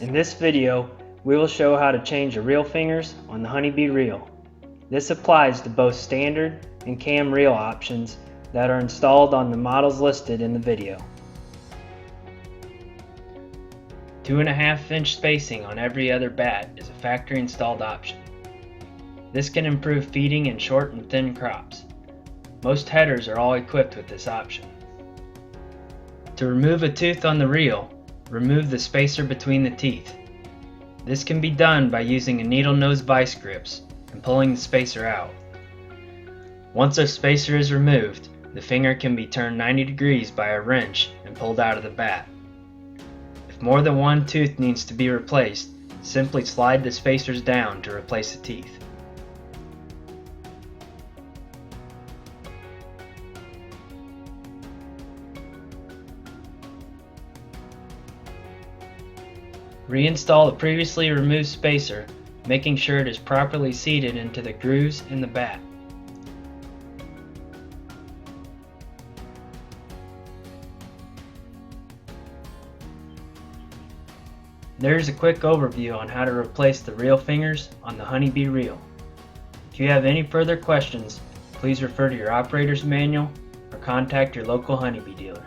In this video, we will show how to change the reel fingers on the Honeybee reel. This applies to both standard and cam reel options that are installed on the models listed in the video. 2.5-inch spacing on every other bat is a factory installed option. This can improve feeding in short and thin crops. Most headers are all equipped with this option. To remove a tooth on the reel, remove the spacer between the teeth. This can be done by using a needle nose vice grips and pulling the spacer out. Once a spacer is removed, the finger can be turned 90 degrees by a wrench and pulled out of the bat. If more than one tooth needs to be replaced, simply slide the spacers down to replace the teeth. Reinstall the previously removed spacer, making sure it is properly seated into the grooves in the bat. There's a quick overview on how to replace the reel fingers on the Honeybee reel. If you have any further questions, please refer to your operator's manual or contact your local Honeybee dealer.